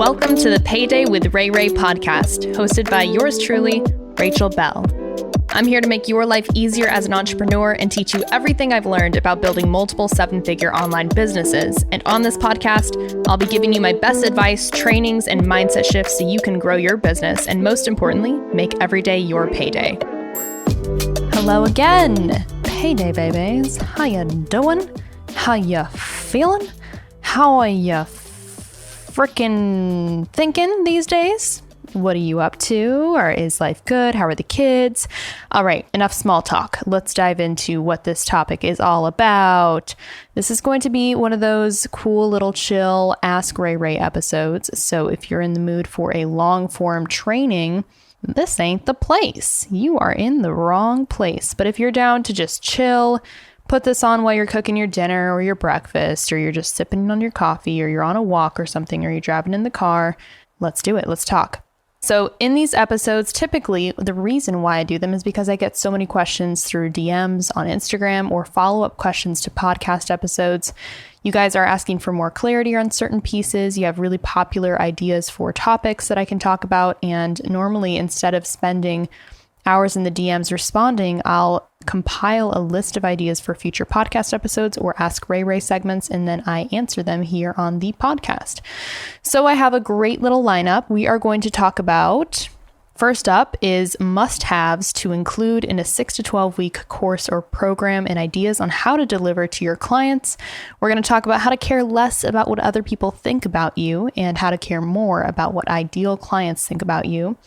Welcome to the Payday with Rayray Podcast, hosted by yours truly, Rachel Bell. I'm here to make your life easier as an entrepreneur and teach you everything I've learned about building multiple seven-figure online businesses. And on this podcast, I'll be giving you my best advice, trainings, and mindset shifts so you can grow your business and, most importantly, make every day your payday. Hello again, Payday babies. How you doing? How you feeling? How are you freaking thinking these days? What are you up to? Or is life good? How are the kids? All right, enough small talk. Let's dive into what this topic is all about. This is going to be one of those cool little chill Ask Rayray episodes. So if you're in the mood for a long form training, this ain't the place. You are in the wrong place. But if you're down to just chill, put this on while you're cooking your dinner or your breakfast, or you're just sipping on your coffee, or you're on a walk or something, or you're driving in the car, let's do it. Let's talk. So in these episodes, typically the reason why I do them is because I get so many questions through DMs on Instagram or follow-up questions to podcast episodes. You guys are asking for more clarity on certain pieces. You have really popular ideas for topics that I can talk about. And normally, instead of spending hours in the DMs responding, I'll compile a list of ideas for future podcast episodes or Ask Rayray segments, and then I answer them here on the podcast. So I have a great little lineup. We are going to talk about, first up is must-haves to include in a 6 to 12 week course or program, and ideas on how to deliver to your clients. We're going to talk about how to care less about what other people think about you and how to care more about what ideal clients think about you.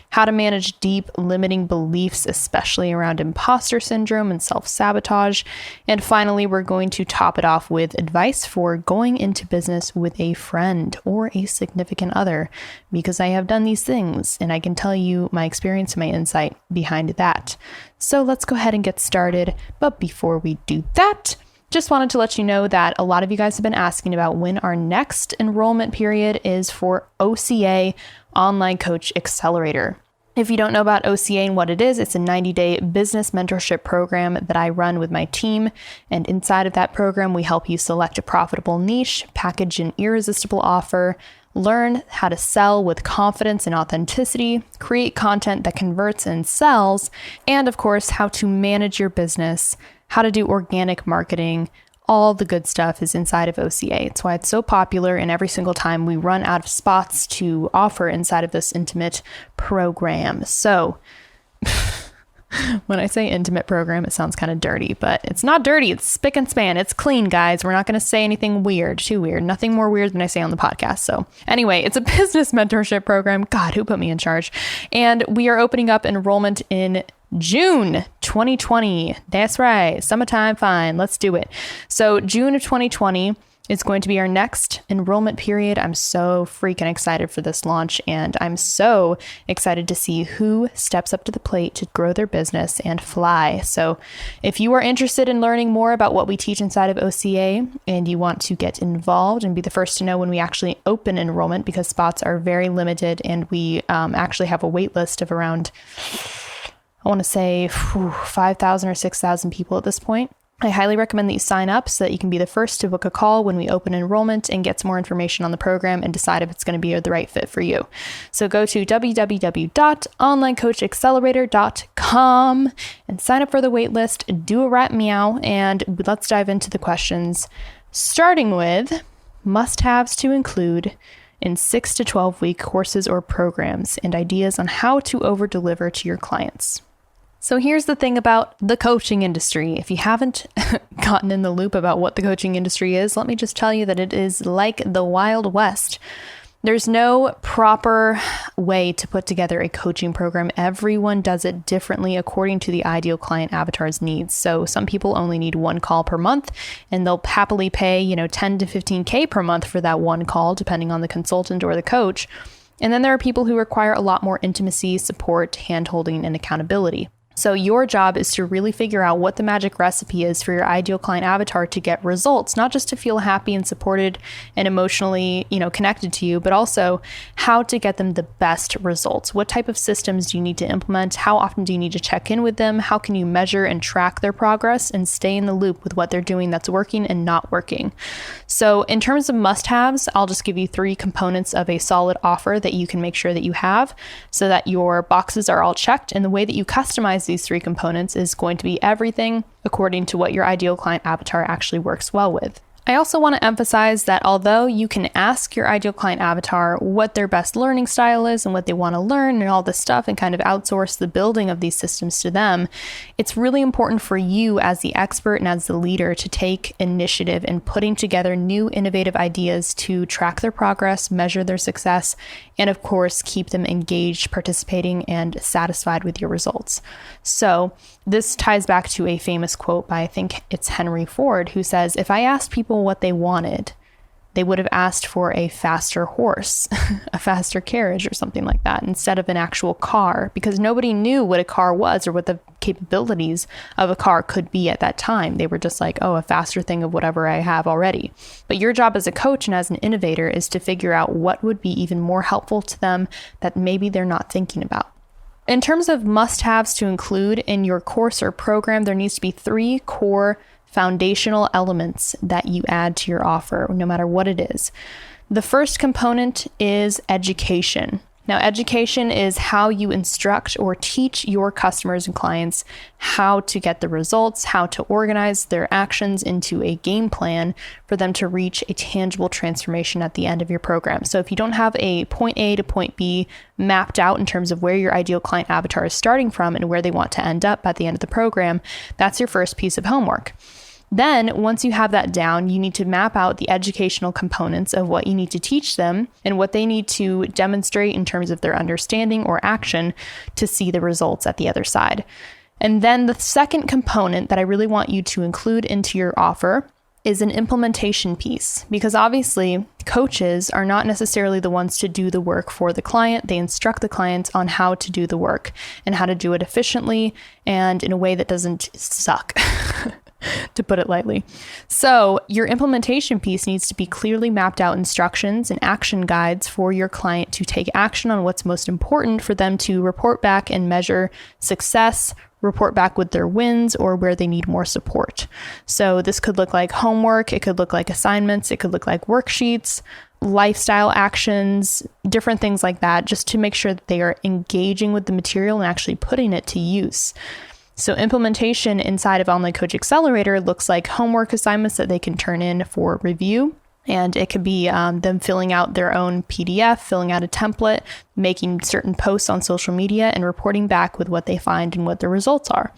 How to manage deep limiting beliefs, especially around imposter syndrome and self-sabotage. And finally, we're going to top it off with advice for going into business with a friend or a significant other, because I have done these things and I can tell you my experience and my insight behind that. So let's go ahead and get started. But before we do that, just wanted to let you know that a lot of you guys have been asking about when our next enrollment period is for OCA, Online Coach Accelerator. If you don't know about OCA and what it is, it's a 90-day business mentorship program that I run with my team. And inside of that program, we help you select a profitable niche, package an irresistible offer, learn how to sell with confidence and authenticity, create content that converts and sells, and of course, how to manage your business, how to do organic marketing. All the good stuff is inside of OCA. It's why it's so popular, and every single time we run out of spots to offer inside of this intimate program. So when I say intimate program, it sounds kind of dirty, but it's not dirty. It's spick and span. It's clean, guys. We're not going to say anything weird, too weird. Nothing more weird than I say on the podcast. So anyway, it's a business mentorship program. God, who put me in charge? And we are opening up enrollment in June 2020. That's right. Summertime. Fine. Let's do it. So June of 2020 is going to be our next enrollment period. I'm so freaking excited for this launch, and I'm so excited to see who steps up to the plate to grow their business and fly. So if you are interested in learning more about what we teach inside of OCA and you want to get involved and be the first to know when we actually open enrollment, because spots are very limited and we actually have a wait list of around, I want to say 5,000 or 6,000 people at this point. I highly recommend that you sign up so that you can be the first to book a call when we open enrollment and get some more information on the program and decide if it's going to be the right fit for you. So go to www.onlinecoachaccelerator.com and sign up for the waitlist, do a rat meow, and let's dive into the questions, starting with must-haves to include in 6 to 12 week courses or programs and ideas on how to over-deliver to your clients. So here's the thing about the coaching industry. If you haven't gotten in the loop about what the coaching industry is, let me just tell you that it is like the Wild West. There's no proper way to put together a coaching program. Everyone does it differently according to the ideal client avatar's needs. So some people only need one call per month, and they'll happily pay, 10 to 15K per month for that one call, depending on the consultant or the coach. And then there are people who require a lot more intimacy, support, hand-holding, and accountability. So your job is to really figure out what the magic recipe is for your ideal client avatar to get results, not just to feel happy and supported and emotionally, connected to you, but also how to get them the best results. What type of systems do you need to implement? How often do you need to check in with them? How can you measure and track their progress and stay in the loop with what they're doing that's working and not working? So in terms of must-haves, I'll just give you 3 components of a solid offer that you can make sure that you have so that your boxes are all checked. And the way that you customize these 3 components is going to be everything according to what your ideal client avatar actually works well with. I also want to emphasize that although you can ask your ideal client avatar what their best learning style is and what they want to learn and all this stuff and kind of outsource the building of these systems to them, it's really important for you as the expert and as the leader to take initiative in putting together new innovative ideas to track their progress, measure their success, and of course, keep them engaged, participating, and satisfied with your results. So this ties back to a famous quote by, I think it's Henry Ford, who says, if I asked people what they wanted, they would have asked for a faster horse, a faster carriage or something like that, instead of an actual car, because nobody knew what a car was or what the capabilities of a car could be at that time. They were just like, oh, a faster thing of whatever I have already. But your job as a coach and as an innovator is to figure out what would be even more helpful to them that maybe they're not thinking about. In terms of must-haves to include in your course or program, there needs to be 3 core foundational elements that you add to your offer, no matter what it is. The first component is education. Now, education is how you instruct or teach your customers and clients how to get the results, how to organize their actions into a game plan for them to reach a tangible transformation at the end of your program. So if you don't have a point A to point B mapped out in terms of where your ideal client avatar is starting from and where they want to end up at the end of the program, that's your first piece of homework. Then, once you have that down, you need to map out the educational components of what you need to teach them and what they need to demonstrate in terms of their understanding or action to see the results at the other side. And then the second component that I really want you to include into your offer is an implementation piece, because obviously coaches are not necessarily the ones to do the work for the client. They instruct the clients on how to do the work and how to do it efficiently and in a way that doesn't suck. To put it lightly. So your implementation piece needs to be clearly mapped out instructions and action guides for your client to take action on what's most important for them to report back and measure success, report back with their wins or where they need more support. So this could look like homework, it could look like assignments, it could look like worksheets, lifestyle actions, different things like that, just to make sure that they are engaging with the material and actually putting it to use. So implementation inside of Online Coach Accelerator looks like homework assignments that they can turn in for review. And it could be them filling out their own PDF, filling out a template, making certain posts on social media, and reporting back with what they find and what the results are.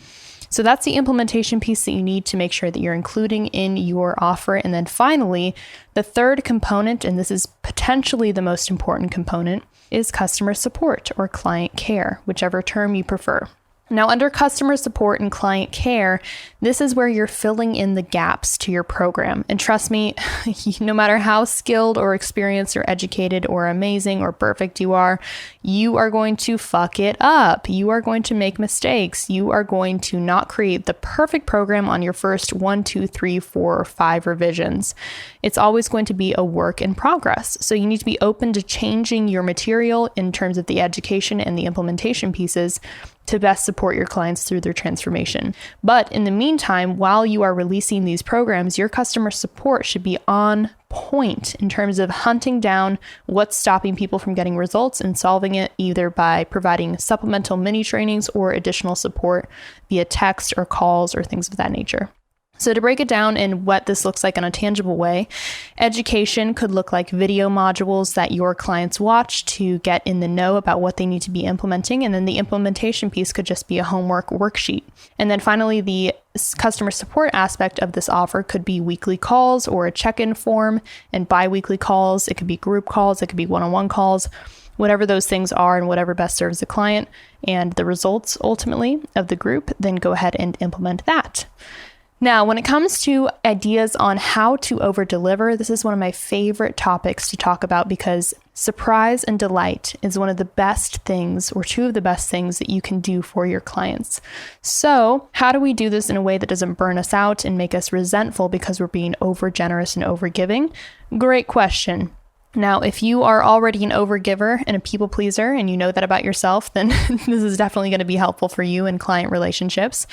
So that's the implementation piece that you need to make sure that you're including in your offer. And then finally, the third component, and this is potentially the most important component, is customer support or client care, whichever term you prefer. Now, under customer support and client care, this is where you're filling in the gaps to your program. And trust me, no matter how skilled or experienced or educated or amazing or perfect you are going to fuck it up. You are going to make mistakes. You are going to not create the perfect program on your first 1, 2, 3, 4, or 5 revisions. It's always going to be a work in progress. So you need to be open to changing your material in terms of the education and the implementation pieces to best support your clients through their transformation. But in the meantime, while you are releasing these programs, your customer support should be on point in terms of hunting down what's stopping people from getting results and solving it either by providing supplemental mini trainings or additional support via text or calls or things of that nature. So to break it down in what this looks like in a tangible way, education could look like video modules that your clients watch to get in the know about what they need to be implementing. And then the implementation piece could just be a homework worksheet. And then finally, the customer support aspect of this offer could be weekly calls or a check-in form and bi-weekly calls. It could be group calls. It could be one-on-one calls. Whatever those things are and whatever best serves the client and the results ultimately of the group, then go ahead and implement that. Now, when it comes to ideas on how to over-deliver, this is one of my favorite topics to talk about because Surprise and delight is one of the best things, or two of the best things that you can do for your clients. So how do we do this in a way that doesn't burn us out and make us resentful because we're being over generous and over giving? Great question. Now, if you are already an overgiver and a people pleaser and you know that about yourself, then this is definitely going to be helpful for you in client relationships.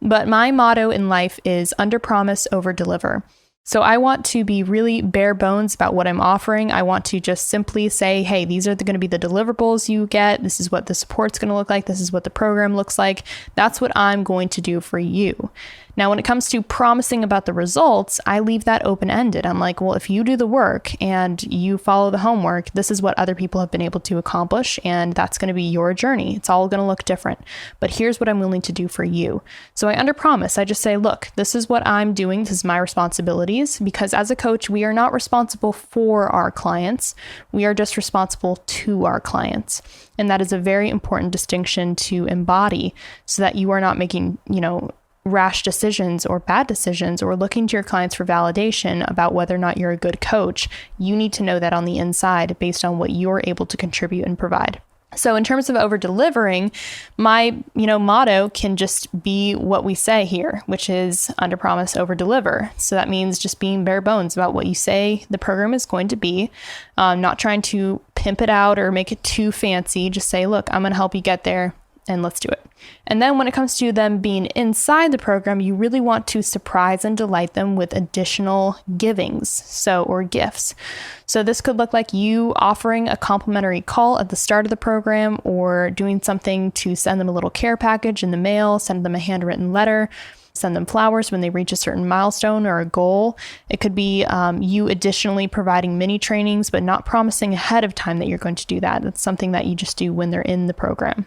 But my motto in life is under promise, over deliver. So I want to be really bare bones about what I'm offering. I want to just simply say, hey, these are going to be the deliverables you get. This is what the support's going to look like. This is what the program looks like. That's what I'm going to do for you. Now, when it comes to promising about the results, I leave that open-ended. I'm like, well, if you do the work and you follow the homework, this is what other people have been able to accomplish, and that's going to be your journey. It's all going to look different, but here's what I'm willing to do for you. So I underpromise. I just say, look, this is what I'm doing. This is my responsibilities, because as a coach, we are not responsible for our clients. We are just responsible to our clients. And that is a very important distinction to embody so that you are not making, rash decisions or bad decisions or looking to your clients for validation about whether or not you're a good coach. You need to know that on the inside based on what you're able to contribute and provide. So in terms of over delivering, my, motto can just be what we say here, which is under promise, over deliver. So that means just being bare bones about what you say the program is going to be, not trying to pimp it out or make it too fancy. Just say, look, I'm going to help you get there, and let's do it. And then when it comes to them being inside the program, you really want to surprise and delight them with additional givings, or gifts. So this could look like you offering a complimentary call at the start of the program, or doing something to send them a little care package in the mail, send them a handwritten letter, send them flowers when they reach a certain milestone or a goal. It could be you additionally providing mini trainings, but not promising ahead of time that you're going to do that. It's something that you just do when they're in the program.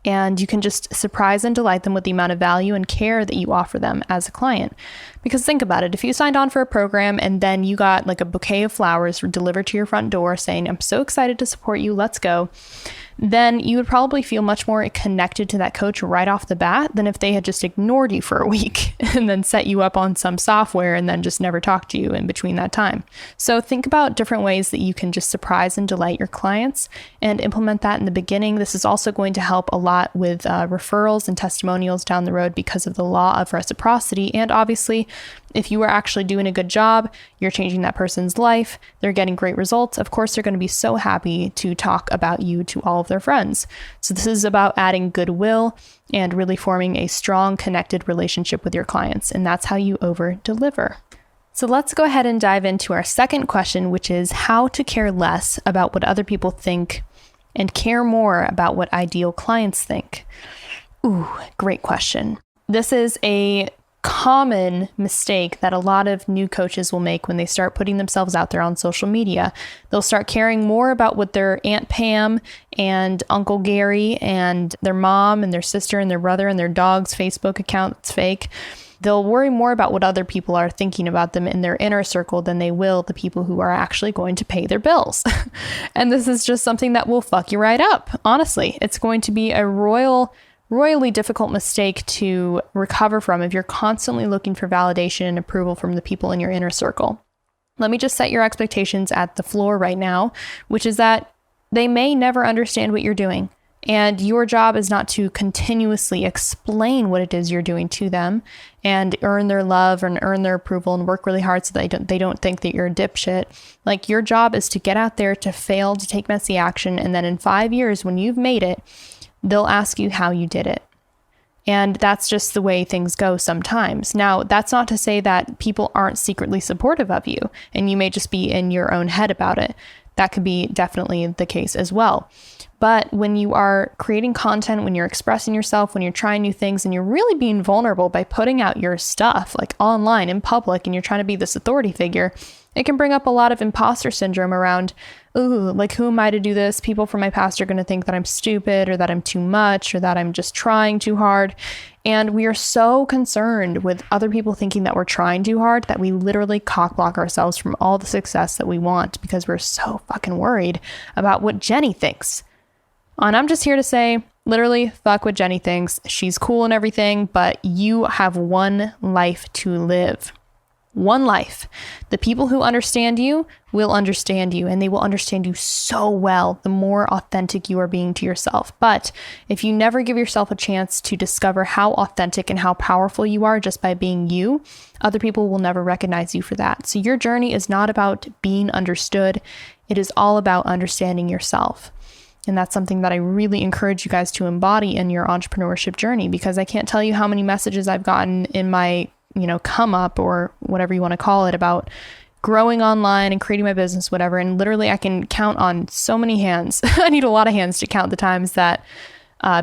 And you can just surprise and delight them with the amount of value and care that you offer them as a client. Because think about it, if you signed on for a program and then you got like a bouquet of flowers delivered to your front door saying, I'm so excited to support you, let's go, then you would probably feel much more connected to that coach right off the bat than if they had just ignored you for a week and then set you up on some software and then just never talked to you in between that time. So think about different ways that you can just surprise and delight your clients and implement that in the beginning. This is also going to help a lot with referrals and testimonials down the road because of the law of reciprocity. And obviously, if you are actually doing a good job, you're changing that person's life, they're getting great results, of course, they're going to be so happy to talk about you to all of their friends. So this is about adding goodwill and really forming a strong, connected relationship with your clients. And that's how you over-deliver. So let's go ahead and dive into our second question, which is how to care less about what other people think and care more about what ideal clients think. Ooh, great question. This is a common mistake that a lot of new coaches will make when they start putting themselves out there on social media. They'll start caring more about what their Aunt Pam and Uncle Gary and their mom and their sister and their brother and their dog's Facebook account's fake. They'll worry more about what other people are thinking about them in their inner circle than they will the people who are actually going to pay their bills. And this is just something that will fuck you right up. Honestly, it's going to be a royally difficult mistake to recover from if you're constantly looking for validation and approval from the people in your inner circle. Let me just set your expectations at the floor right now, which is that they may never understand what you're doing. And your job is not to continuously explain what it is you're doing to them and earn their love and earn their approval and work really hard so that they don't think that you're a dipshit. Like, your job is to get out there, to fail, to take messy action. And then in 5 years, when you've made it, they'll ask you how you did it. And that's just the way things go sometimes. Now, that's not to say that people aren't secretly supportive of you and you may just be in your own head about it. That could be definitely the case as well. But when you are creating content, when you're expressing yourself, when you're trying new things, and you're really being vulnerable by putting out your stuff like online in public, and you're trying to be this authority figure, it can bring up a lot of imposter syndrome around, ooh, like, who am I to do this? People from my past are going to think that I'm stupid or that I'm too much or that I'm just trying too hard. And we are so concerned with other people thinking that we're trying too hard that we literally cockblock ourselves from all the success that we want because we're so fucking worried about what Jenny thinks. And I'm just here to say, literally, fuck what Jenny thinks. She's cool and everything, but you have one life to live. one life. The people who understand you will understand you, and they will understand you so well the more authentic you are being to yourself. But if you never give yourself a chance to discover how authentic and how powerful you are just by being you, other people will never recognize you for that. So your journey is not about being understood. It is all about understanding yourself. And that's something that I really encourage you guys to embody in your entrepreneurship journey, because I can't tell you how many messages I've gotten in my, come up or whatever you want to call it about growing online and creating my business, whatever. And literally I can count on so many hands. I need a lot of hands to count the times that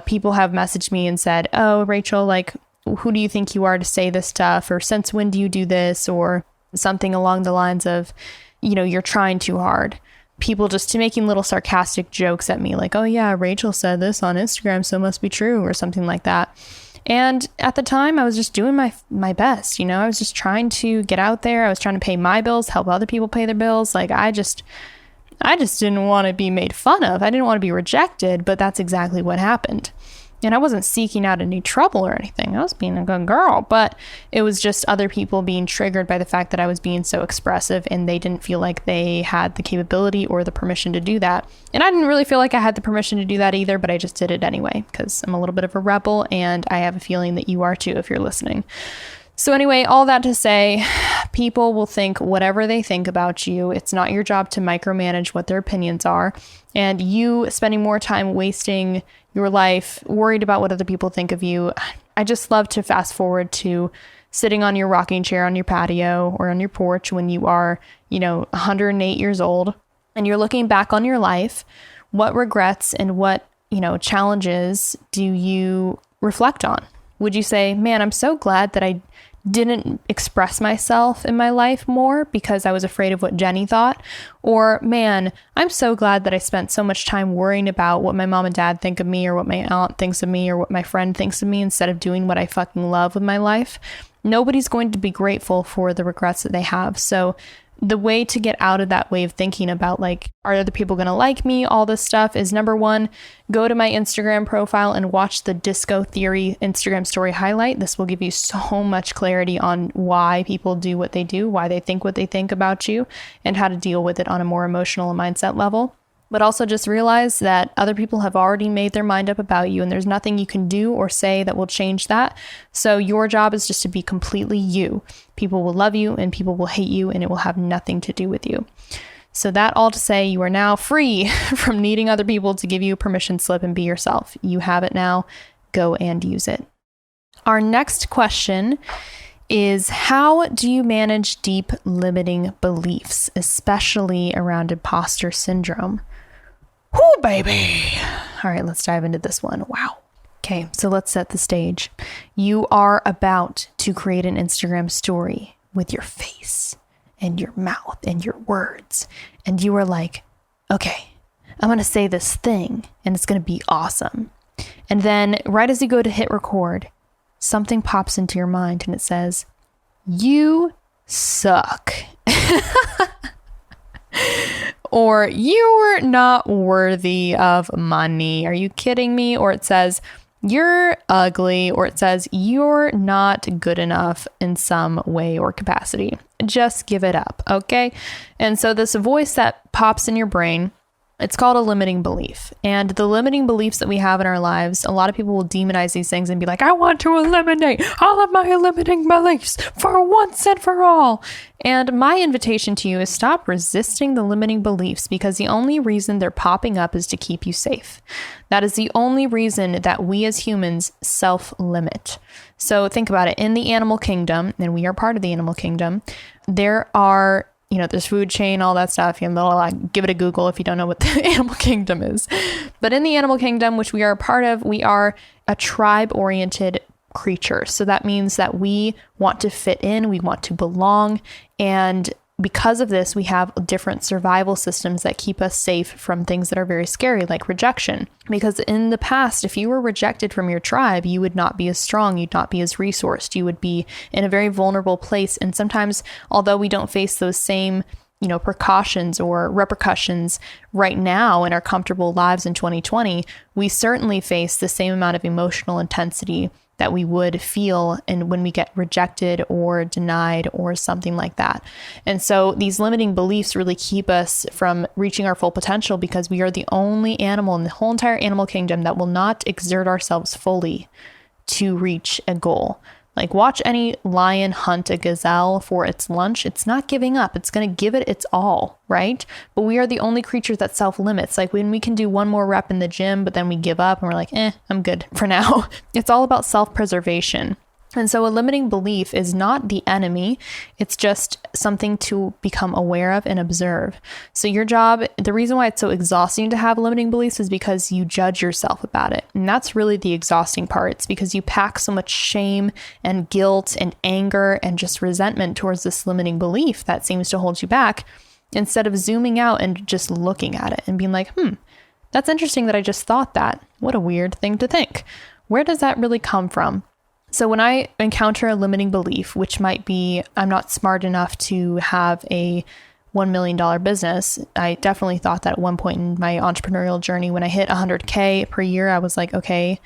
people have messaged me and said, oh, Rachel, like, who do you think you are to say this stuff? Or since when do you do this? Or something along the lines of, you're trying too hard. People just making little sarcastic jokes at me like, oh yeah, Rachel said this on Instagram, so it must be true, or something like that. And at the time I was just doing my best. I was just trying to get out there. I was trying to pay my bills, help other people pay their bills. Like I just didn't want to be made fun of. I didn't want to be rejected, but that's exactly what happened. And I wasn't seeking out any trouble or anything. I was being a good girl, but it was just other people being triggered by the fact that I was being so expressive, and they didn't feel like they had the capability or the permission to do that. And I didn't really feel like I had the permission to do that either, but I just did it anyway because I'm a little bit of a rebel, and I have a feeling that you are too if you're listening. So anyway, all that to say, people will think whatever they think about you. It's not your job to micromanage what their opinions are. And you spending more time wasting your life worried about what other people think of you. I just love to fast forward to sitting on your rocking chair on your patio or on your porch when you are, 108 years old, and you're looking back on your life. What regrets and what, challenges do you reflect on? Would you say, man, I'm so glad that I didn't express myself in my life more because I was afraid of what Jenny thought? Or, man, I'm so glad that I spent so much time worrying about what my mom and dad think of me, or what my aunt thinks of me, or what my friend thinks of me, instead of doing what I fucking love with my life. Nobody's going to be grateful for the regrets that they have. So the way to get out of that way of thinking about like, are other people going to like me? All this stuff is, number one, go to my Instagram profile and watch the Disco Theory Instagram story highlight. This will give you so much clarity on why people do what they do, why they think what they think about you, and how to deal with it on a more emotional and mindset level. But also just realize that other people have already made their mind up about you, and there's nothing you can do or say that will change that. So your job is just to be completely you. People will love you and people will hate you, and it will have nothing to do with you. So that all to say, you are now free from needing other people to give you a permission slip and be yourself. You have it now. Go and use it. Our next question is, how do you manage deep limiting beliefs, especially around imposter syndrome? Whoo, baby. All right, let's dive into this one. Wow. Okay, so let's set the stage. You are about to create an Instagram story with your face and your mouth and your words. And you are like, okay, I'm going to say this thing and it's going to be awesome. And then right as you go to hit record, something pops into your mind and it says, you suck. Or you're not worthy of money. Are you kidding me? Or it says, you're ugly, or it says, you're not good enough in some way or capacity. Just give it up, okay? And so this voice that pops in your brain, it's called a limiting belief. And the limiting beliefs that we have in our lives, a lot of people will demonize these things and be like, I want to eliminate all of my limiting beliefs for once and for all. And my invitation to you is stop resisting the limiting beliefs, because the only reason they're popping up is to keep you safe. That is the only reason that we as humans self-limit. So think about it. In the animal kingdom, and we are part of the animal kingdom, there are, there's food chain, all that stuff. Give it a Google if you don't know what the animal kingdom is. But in the animal kingdom, which we are a part of, we are a tribe-oriented creature. So that means that we want to fit in, we want to belong. And because of this, we have different survival systems that keep us safe from things that are very scary, like rejection. Because in the past, if you were rejected from your tribe, you would not be as strong, you'd not be as resourced, you would be in a very vulnerable place. And sometimes, although we don't face those same, precautions or repercussions right now in our comfortable lives in 2020, we certainly face the same amount of emotional intensity that we would feel and when we get rejected or denied or something like that. And so these limiting beliefs really keep us from reaching our full potential because we are the only animal in the whole entire animal kingdom that will not exert ourselves fully to reach a goal. Like watch any lion hunt a gazelle for its lunch. It's not giving up. It's going to give it its all, right? But we are the only creatures that self-limits. Like when we can do one more rep in the gym, but then we give up and we're like, I'm good for now. It's all about self-preservation. And so a limiting belief is not the enemy. It's just something to become aware of and observe. So your job, the reason why it's so exhausting to have limiting beliefs is because you judge yourself about it. And that's really the exhausting part. It's because you pack so much shame and guilt and anger and just resentment towards this limiting belief that seems to hold you back, instead of zooming out and just looking at it and being like, that's interesting that I just thought that. What a weird thing to think. Where does that really come from? So when I encounter a limiting belief, which might be I'm not smart enough to have a $1 million business, I definitely thought that at one point in my entrepreneurial journey. When I hit 100K per year, I was like, okay,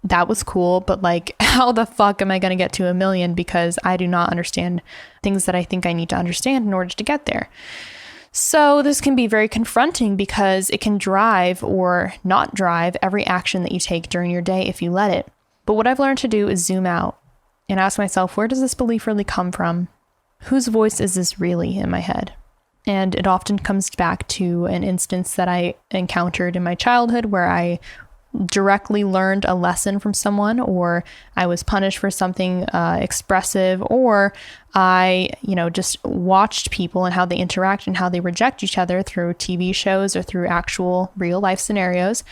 that was cool, but like, how the fuck am I going to get to $1 million? Because I do not understand things that I think I need to understand in order to get there. So this can be very confronting because it can drive or not drive every action that you take during your day if you let it. But what I've learned to do is zoom out and ask myself, where does this belief really come from? Whose voice is this really in my head? And it often comes back to an instance that I encountered in my childhood where I directly learned a lesson from someone, or I was punished for something expressive, or I, just watched people and how they interact and how they reject each other through TV shows or through actual real life scenarios.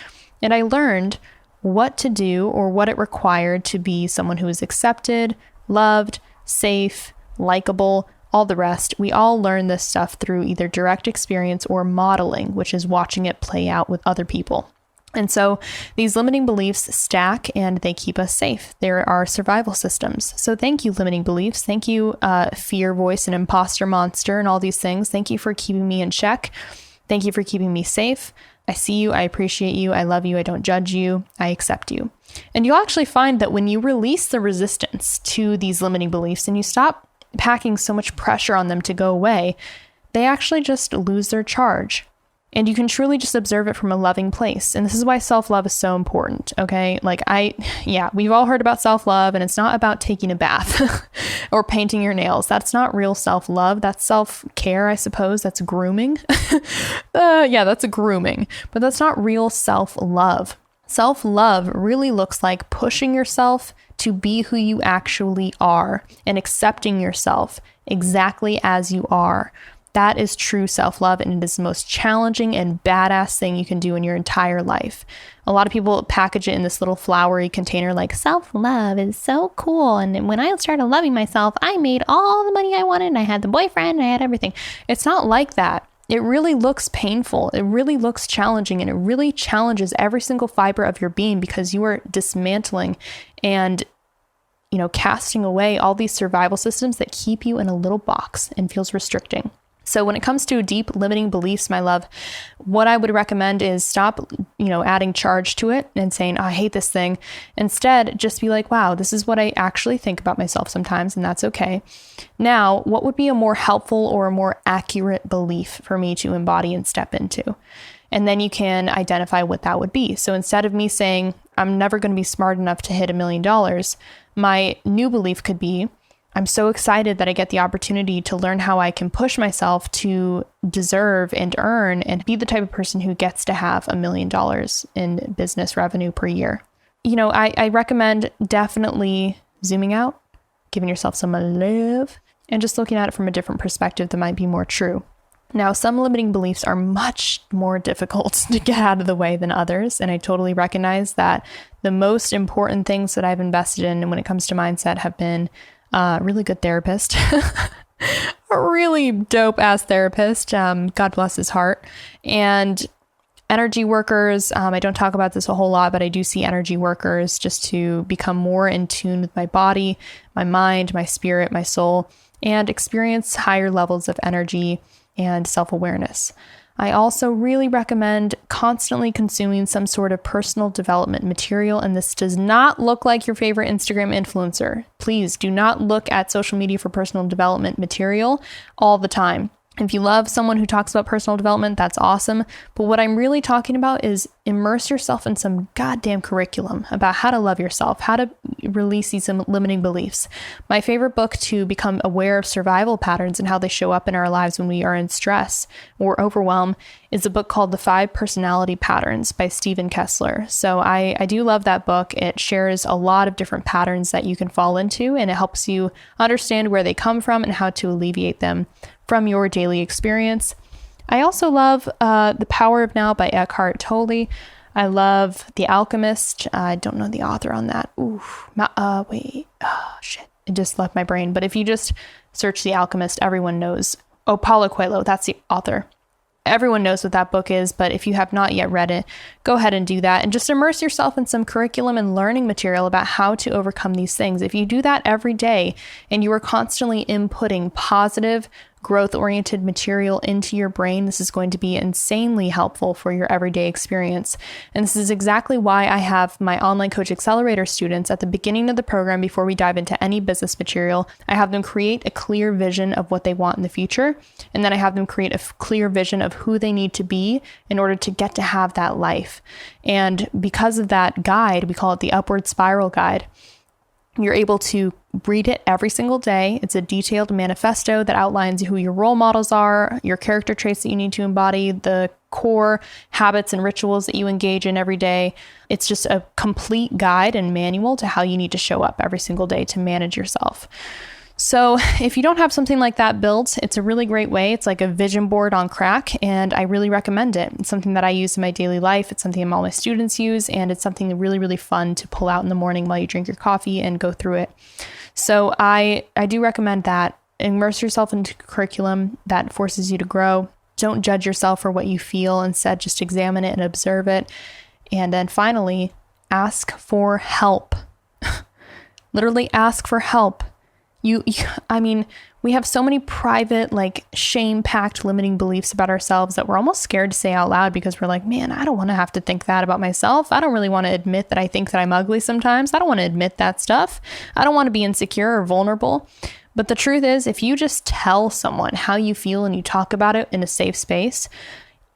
And I learned what to do or what it required to be someone who is accepted, loved, safe, likable, all the rest. We all learn this stuff through either direct experience or modeling, which is watching it play out with other people. And so these limiting beliefs stack and they keep us safe. There are survival systems. So thank you, limiting beliefs. Thank you, fear voice and imposter monster and all these things. Thank you for keeping me in check. Thank you for keeping me safe. I see you, I appreciate you, I love you, I don't judge you, I accept you. And you'll actually find that when you release the resistance to these limiting beliefs and you stop packing so much pressure on them to go away, they actually just lose their charge. And you can truly just observe it from a loving place. And this is why self-love is so important, okay? We've all heard about self-love, and it's not about taking a bath or painting your nails. That's not real self-love. That's self-care, I suppose. That's grooming. That's a grooming. But that's not real self-love. Self-love really looks like pushing yourself to be who you actually are and accepting yourself exactly as you are. That is true self-love, and it is the most challenging and badass thing you can do in your entire life. A lot of people package it in this little flowery container like self-love is so cool. And when I started loving myself, I made all the money I wanted and I had the boyfriend and I had everything. It's not like that. It really looks painful. It really looks challenging, and it really challenges every single fiber of your being because you are dismantling and casting away all these survival systems that keep you in a little box and feels restricting. So when it comes to deep limiting beliefs, my love, what I would recommend is stop, adding charge to it and saying, oh, I hate this thing. Instead, just be like, wow, this is what I actually think about myself sometimes, and that's okay. Now, what would be a more helpful or a more accurate belief for me to embody and step into? And then you can identify what that would be. So instead of me saying, I'm never going to be smart enough to hit $1 million, my new belief could be, I'm so excited that I get the opportunity to learn how I can push myself to deserve and earn and be the type of person who gets to have $1 million in business revenue per year. I recommend definitely zooming out, giving yourself some love, and just looking at it from a different perspective that might be more true. Now, some limiting beliefs are much more difficult to get out of the way than others, and I totally recognize that the most important things that I've invested in when it comes to mindset have been a really good therapist, a really dope ass therapist. God bless his heart. And energy workers. I don't talk about this a whole lot, but I do see energy workers just to become more in tune with my body, my mind, my spirit, my soul, and experience higher levels of energy and self-awareness. I also really recommend constantly consuming some sort of personal development material. And this does not look like your favorite Instagram influencer. Please do not look at social media for personal development material all the time. If you love someone who talks about personal development, that's awesome. But what I'm really talking about is immerse yourself in some goddamn curriculum about how to love yourself, how to release these limiting beliefs. My favorite book to become aware of survival patterns and how they show up in our lives when we are in stress or overwhelm is a book called The 5 Personality Patterns by Stephen Kessler. So I do love that book. It shares a lot of different patterns that you can fall into, and it helps you understand where they come from and how to alleviate them from your daily experience. I also love The Power of Now by Eckhart Tolle. I love The Alchemist. I don't know the author on that. Shit. It just left my brain. But if you just search The Alchemist, everyone knows. Oh, Paulo Coelho, that's the author. Everyone knows what that book is, but if you have not yet read it, go ahead and do that and just immerse yourself in some curriculum and learning material about how to overcome these things. If you do that every day and you are constantly inputting positive, growth-oriented material into your brain, this is going to be insanely helpful for your everyday experience. And this is exactly why I have my Online Coach Accelerator students at the beginning of the program. Before we dive into any business material, I have them create a clear vision of what they want in the future. And then I have them create a clear vision of who they need to be in order to get to have that life. And because of that guide, we call it the Upward Spiral Guide, you're able to read it every single day. It's a detailed manifesto that outlines who your role models are, your character traits that you need to embody, the core habits and rituals that you engage in every day. It's just a complete guide and manual to how you need to show up every single day to manage yourself. So if you don't have something like that built, it's a really great way. It's like a vision board on crack, and I really recommend it. It's something that I use in my daily life. It's something all my students use, and it's something really, really fun to pull out in the morning while you drink your coffee and go through it. So I do recommend that. Immerse yourself into curriculum that forces you to grow. Don't judge yourself for what you feel. Instead, just examine it and observe it. And then finally, ask for help. Literally ask for help. We have so many private, shame-packed limiting beliefs about ourselves that we're almost scared to say out loud because we're like, man, I don't want to have to think that about myself. I don't really want to admit that I think that I'm ugly sometimes. I don't want to admit that stuff. I don't want to be insecure or vulnerable. But the truth is, if you just tell someone how you feel and you talk about it in a safe space,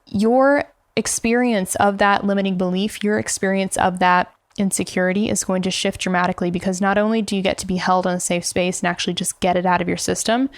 your experience of that limiting belief, your experience of that insecurity is going to shift dramatically, because not only do you get to be held in a safe space and actually just get it out of your system,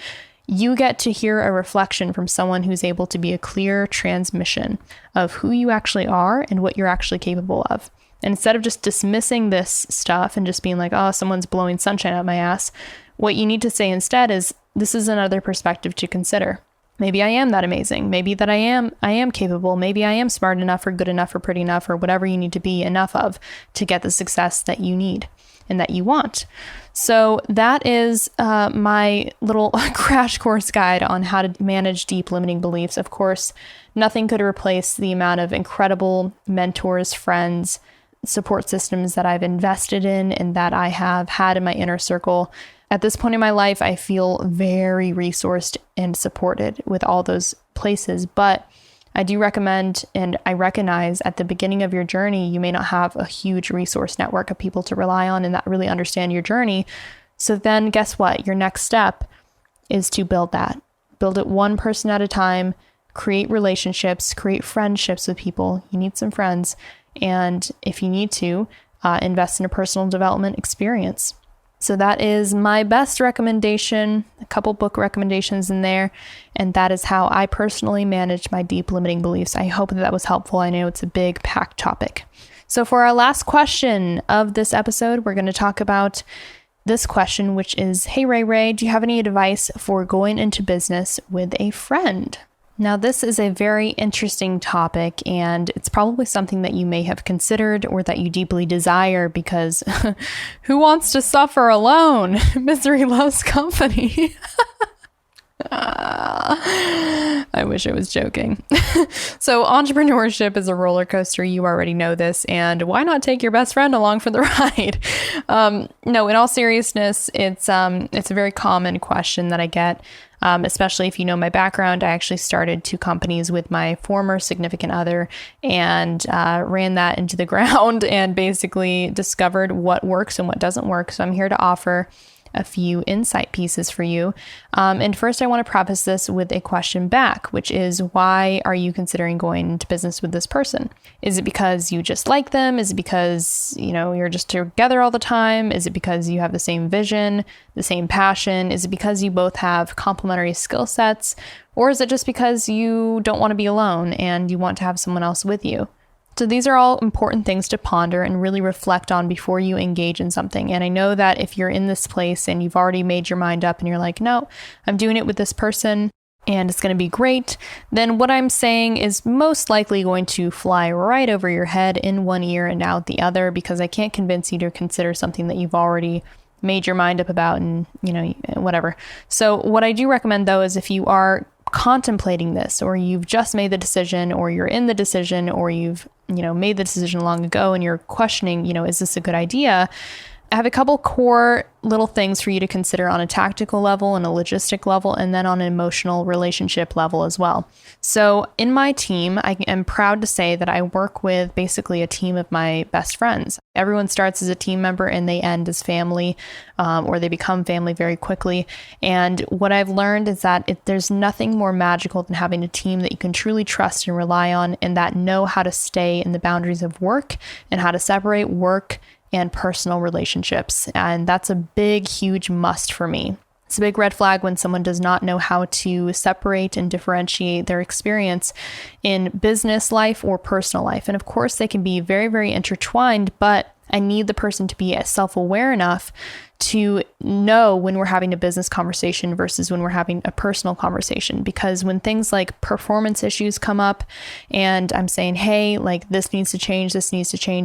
you get to hear a reflection from someone who's able to be a clear transmission of who you actually are and what you're actually capable of. And instead of just dismissing this stuff and just being like, oh, someone's blowing sunshine out my ass, what you need to say instead is, this is another perspective to consider. Maybe I am that amazing. Maybe that I am capable. Maybe I am smart enough or good enough or pretty enough or whatever you need to be enough of to get the success that you need and that you want. So that is my little crash course guide on how to manage deep limiting beliefs. Of course, nothing could replace the amount of incredible mentors, friends, support systems that I've invested in and that I have had in my inner circle. At this point in my life, I feel very resourced and supported with all those places, but I do recommend, and I recognize at the beginning of your journey, you may not have a huge resource network of people to rely on and that really understand your journey. So then guess what? Your next step is to build that. Build it one person at a time, create relationships, create friendships with people. You need some friends. And if you need to, invest in a personal development experience. So that is my best recommendation, a couple book recommendations in there, and that is how I personally manage my deep limiting beliefs. I hope that was helpful. I know it's a big, packed topic. So for our last question of this episode, we're going to talk about this question, which is, hey, Ray, do you have any advice for going into business with a friend? Now, this is a very interesting topic, and it's probably something that you may have considered or that you deeply desire, because who wants to suffer alone? Misery loves company. I wish I was joking. So entrepreneurship is a roller coaster. You already know this. And why not take your best friend along for the ride? No, in all seriousness, it's a very common question that I get. Especially if you know my background. I actually started 2 companies with my former significant other and ran that into the ground and basically discovered what works and what doesn't work. So I'm here to offer a few insight pieces for you. And first, I want to preface this with a question back, which is, why are you considering going into business with this person? Is it because you just like them? Is it because, you're just together all the time? Is it because you have the same vision, the same passion? Is it because you both have complementary skill sets? Or is it just because you don't want to be alone and you want to have someone else with you? So these are all important things to ponder and really reflect on before you engage in something. And I know that if you're in this place and you've already made your mind up and you're like, no, I'm doing it with this person and it's going to be great, then what I'm saying is most likely going to fly right over your head in one ear and out the other, because I can't convince you to consider something that you've already made your mind up about and, whatever. So what I do recommend, though, is if you are contemplating this, or you've just made the decision, or you're in the decision, or you've made the decision long ago and you're questioning, is this a good idea? I have a couple core little things for you to consider on a tactical level and a logistic level, and then on an emotional relationship level as well. So in my team, I am proud to say that I work with basically a team of my best friends. Everyone starts as a team member and they end as family, or they become family very quickly. And what I've learned is that there's nothing more magical than having a team that you can truly trust and rely on, and that know how to stay in the boundaries of work and how to separate work and personal relationships. And that's a big, huge must for me. It's a big red flag when someone does not know how to separate and differentiate their experience in business life or personal life. And of course, they can be very, very intertwined, but I need the person to be self-aware enough to know when we're having a business conversation versus when we're having a personal conversation. Because when things like performance issues come up and I'm saying, hey, like this needs to change,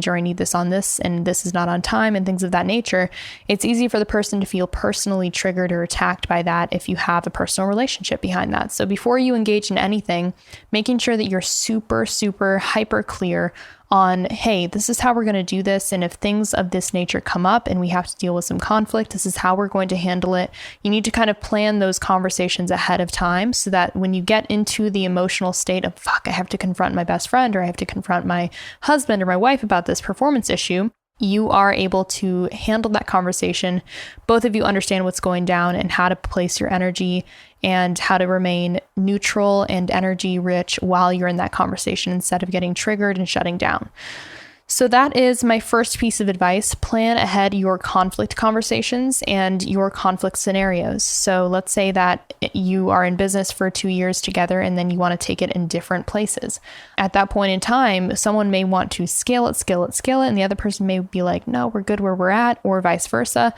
or I need this on this, and this is not on time, and things of that nature, it's easy for the person to feel personally triggered or attacked by that if you have a personal relationship behind that. So before you engage in anything, making sure that you're super, super hyper clear on, hey, this is how we're going to do this. And if things of this nature come up and we have to deal with some conflict, this is how we're going to handle it. You need to kind of plan those conversations ahead of time so that when you get into the emotional state of, fuck, I have to confront my best friend, or I have to confront my husband or my wife about this performance issue, you are able to handle that conversation. Both of you understand what's going down and how to place your energy and how to remain neutral and energy rich while you're in that conversation instead of getting triggered and shutting down. So that is my first piece of advice. Plan ahead your conflict conversations and your conflict scenarios. So let's say that you are in business for 2 years together and then you want to take it in different places. At that point in time, someone may want to scale it, and the other person may be like, no, we're good where we're at, or vice versa.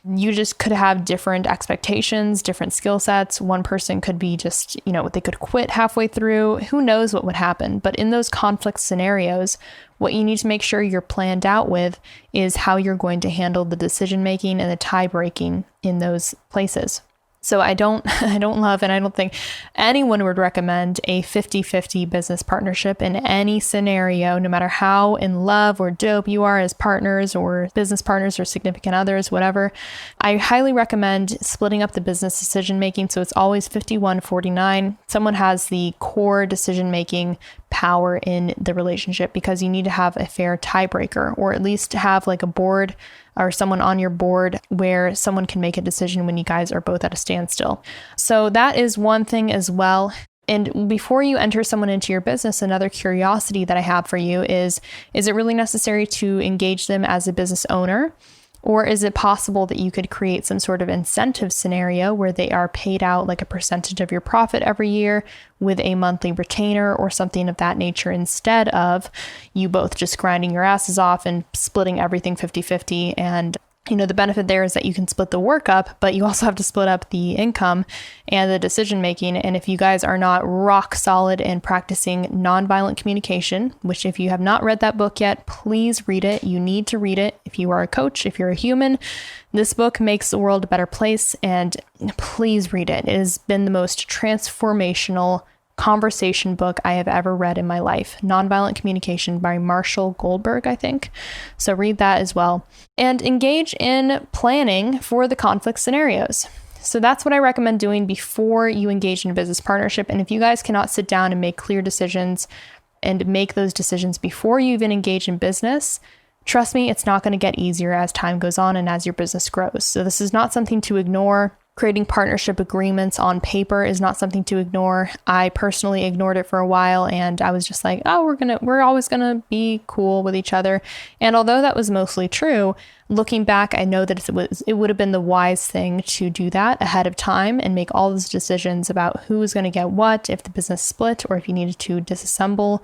You just could have different expectations, different skill sets. One person could be just, they could quit halfway through. Who knows what would happen? But in those conflict scenarios, what you need to make sure you're planned out with is how you're going to handle the decision making and the tie breaking in those places. So I don't love, and I don't think anyone would recommend a 50-50 business partnership in any scenario, no matter how in love or dope you are as partners or business partners or significant others, whatever. I highly recommend splitting up the business decision making. So it's always 51-49. Someone has the core decision making power in the relationship, because you need to have a fair tiebreaker, or at least have like a board or someone on your board where someone can make a decision when you guys are both at a standstill. So that is one thing as well. And before you enter someone into your business, another curiosity that I have for you is it really necessary to engage them as a business owner? Or is it possible that you could create some sort of incentive scenario where they are paid out like a percentage of your profit every year with a monthly retainer or something of that nature, instead of you both just grinding your asses off and splitting everything 50-50 and The benefit there is that you can split the work up, but you also have to split up the income and the decision making. And if you guys are not rock solid in practicing nonviolent communication, which if you have not read that book yet, please read it. You need to read it. If you are a coach, if you're a human, this book makes the world a better place, and please read it. It has been the most transformational conversation book I have ever read in my life. Nonviolent Communication by Marshall Goldberg, I think. So read that as well. And engage in planning for the conflict scenarios. So that's what I recommend doing before you engage in a business partnership. And if you guys cannot sit down and make clear decisions and make those decisions before you even engage in business, trust me, it's not going to get easier as time goes on and as your business grows. So this is not something to ignore. Creating partnership agreements on paper is not something to ignore. I personally ignored it for a while, and I was just like, oh, we're always gonna be cool with each other. And although that was mostly true, looking back, I know that it would have been the wise thing to do that ahead of time and make all those decisions about who was going to get what, if the business split, or if you needed to disassemble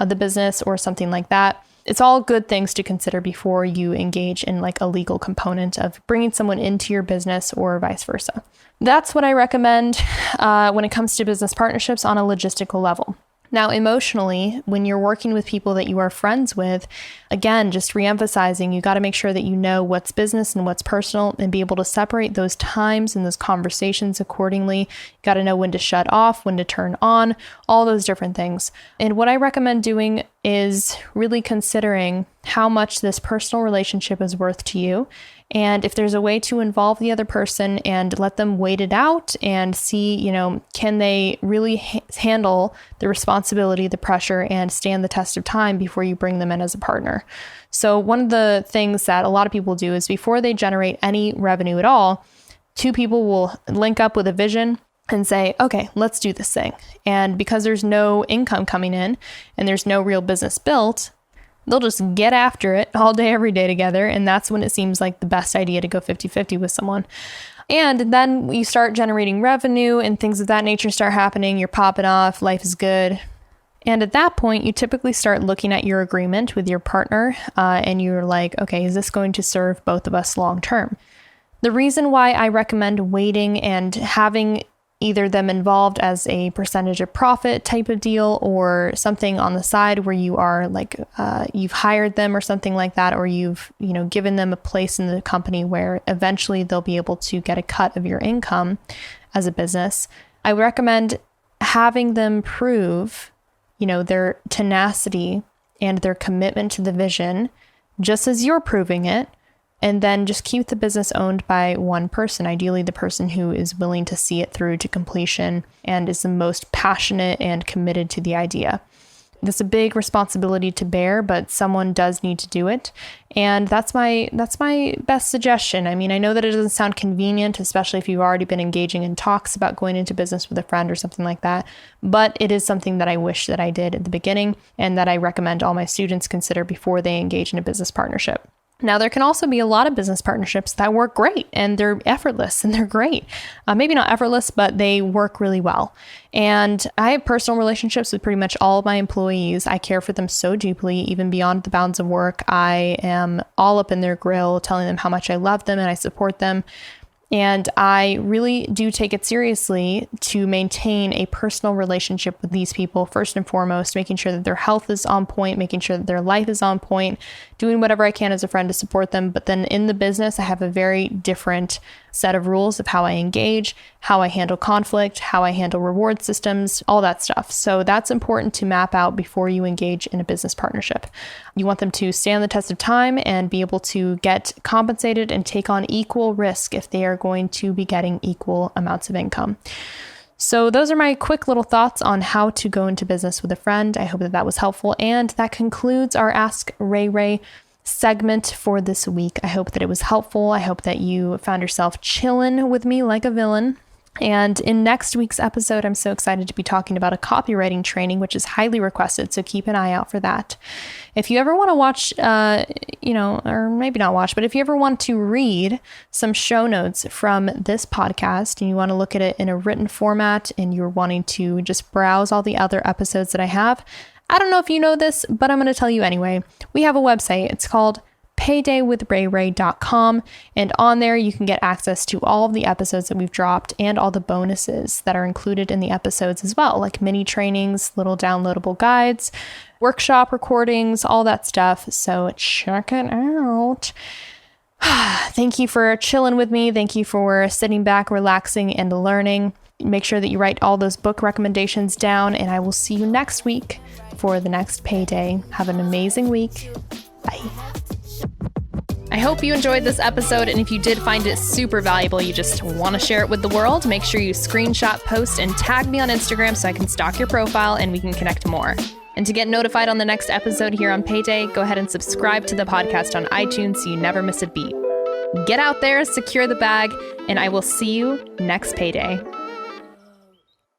the business or something like that. It's all good things to consider before you engage in like a legal component of bringing someone into your business or vice versa. That's what I recommend when it comes to business partnerships on a logistical level. Now, emotionally, when you're working with people that you are friends with, again, just reemphasizing, you got to make sure that you know what's business and what's personal and be able to separate those times and those conversations accordingly. You got to know when to shut off, when to turn on, all those different things. And what I recommend doing is really considering how much this personal relationship is worth to you. And if there's a way to involve the other person and let them wait it out and see, can they really handle the responsibility, the pressure, and stand the test of time before you bring them in as a partner. So one of the things that a lot of people do is before they generate any revenue at all, two people will link up with a vision and say, okay, let's do this thing. And because there's no income coming in and there's no real business built, they'll just get after it all day, every day together. And that's when it seems like the best idea to go 50-50 with someone. And then you start generating revenue and things of that nature start happening. You're popping off. Life is good. And at that point, you typically start looking at your agreement with your partner and you're like, okay, is this going to serve both of us long term? The reason why I recommend waiting and having either them involved as a percentage of profit type of deal or something on the side where you are like, you've hired them or something like that, or you've, given them a place in the company where eventually they'll be able to get a cut of your income as a business. I recommend having them prove, their tenacity and their commitment to the vision, just as you're proving it. And then just keep the business owned by one person, ideally the person who is willing to see it through to completion and is the most passionate and committed to the idea. That's a big responsibility to bear, but someone does need to do it. And that's my best suggestion. I mean, I know that it doesn't sound convenient, especially if you've already been engaging in talks about going into business with a friend or something like that. But it is something that I wish that I did at the beginning and that I recommend all my students consider before they engage in a business partnership. Now, there can also be a lot of business partnerships that work great and they're effortless and they're great. Maybe not effortless, but they work really well. And I have personal relationships with pretty much all of my employees. I care for them so deeply, even beyond the bounds of work. I am all up in their grill, telling them how much I love them and I support them. And I really do take it seriously to maintain a personal relationship with these people, first and foremost, making sure that their health is on point, making sure that their life is on point, doing whatever I can as a friend to support them. But then in the business, I have a very different set of rules of how I engage, how I handle conflict, how I handle reward systems, all that stuff. So that's important to map out before you engage in a business partnership. You want them to stand the test of time and be able to get compensated and take on equal risk if they are going to be getting equal amounts of income. So those are my quick little thoughts on how to go into business with a friend. I hope that was helpful. And that concludes our Ask Rayray segment for this week. I hope that it was helpful. I hope that you found yourself chilling with me like a villain. And in next week's episode, I'm so excited to be talking about a copywriting training, which is highly requested. So keep an eye out for that. If you ever want to watch, or maybe not watch, but if you ever want to read some show notes from this podcast and you want to look at it in a written format and you're wanting to just browse all the other episodes that I have, I don't know if you know this, but I'm going to tell you anyway. We have a website. It's called paydaywithrayray.com, and on there you can get access to all of the episodes that we've dropped and all the bonuses that are included in the episodes as well, like mini trainings, little downloadable guides, workshop recordings, all that stuff. So check it out. Thank you for chilling with me. Thank you for sitting back, relaxing, and learning. Make sure that you write all those book recommendations down, and I will see you next week for the next payday. Have an amazing week. Bye. I hope you enjoyed this episode, and if you did find it super valuable, you just want to share it with the world, make sure you screenshot, post, and tag me on Instagram so I can stalk your profile and we can connect more. And to get notified on the next episode here on Payday, go ahead and subscribe to the podcast on iTunes so you never miss a beat. Get out there, secure the bag, and I will see you next payday.